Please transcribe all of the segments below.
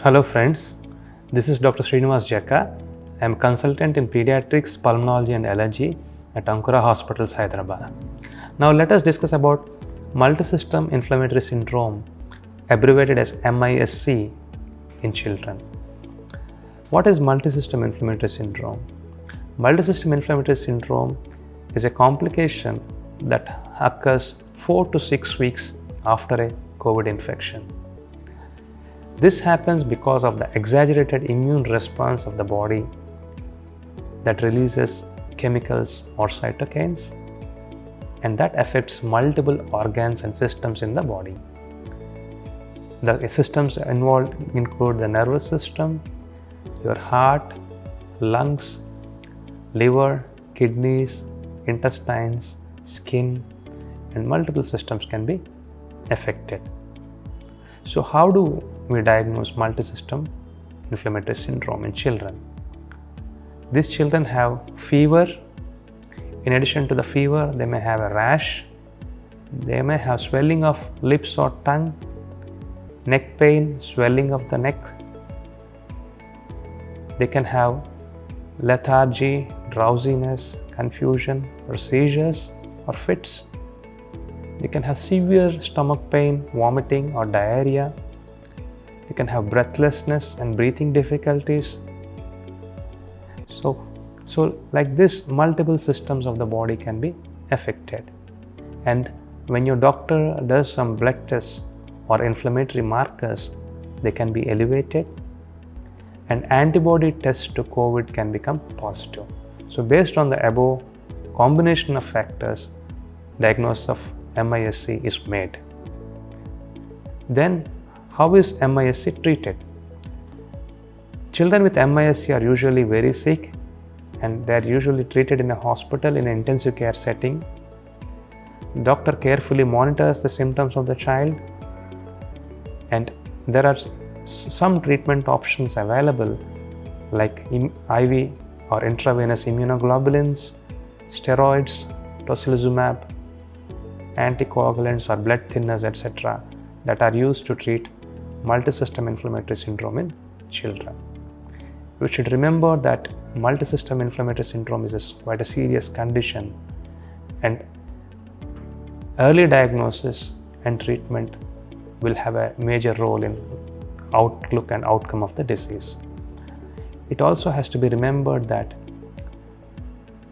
Hello friends, this is Dr. Srinivas Jekka. I am a consultant in pediatrics, pulmonology and allergy at Ankura Hospitals, Hyderabad. Now let us discuss about multisystem inflammatory syndrome, abbreviated as MISC in children. What is multisystem inflammatory syndrome? Multisystem inflammatory syndrome is a complication that occurs 4 to 6 weeks after a COVID infection. This happens because of the exaggerated immune response of the body that releases chemicals or cytokines, and that affects multiple organs and systems in the body. The systems involved include the nervous system, your heart, lungs, liver, kidneys, intestines, skin, and multiple systems can be affected. So how do we diagnose multisystem inflammatory syndrome in children? These children have fever. In addition to the fever, they may have a rash. They may have swelling of lips or tongue, neck pain, swelling of the neck. They can have lethargy, drowsiness, confusion, or seizures or fits. They can have severe stomach pain, vomiting or diarrhea. They can have breathlessness and breathing difficulties. So like this, multiple systems of the body can be affected. And when your doctor does some blood tests or inflammatory markers, they can be elevated, and antibody tests to COVID can become positive. So based on the above combination of factors, diagnosis of MISC is made. Then how is MISC treated? Children with MISC are usually very sick, and they are usually treated in a hospital in an intensive care setting. Doctor carefully monitors the symptoms of the child, and there are some treatment options available like IV or intravenous immunoglobulins, steroids, tocilizumab, anticoagulants or blood thinners, etc., that are used to treat multisystem inflammatory syndrome in children. We should remember that multisystem inflammatory syndrome is quite a serious condition, and early diagnosis and treatment will have a major role in outlook and outcome of the disease. It also has to be remembered that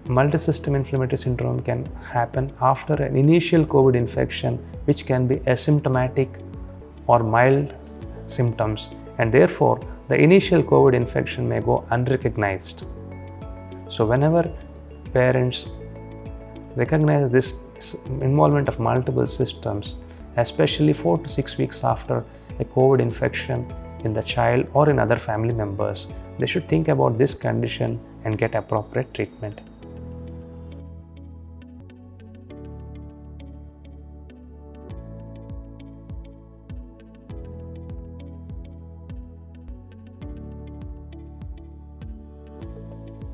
multisystem inflammatory syndrome can happen after an initial COVID infection, which can be asymptomatic or mild symptoms, and therefore the initial COVID infection may go unrecognized. So whenever parents recognize this involvement of multiple systems, especially 4 to 6 weeks after a COVID infection in the child or in other family members, they should think about this condition and get appropriate treatment.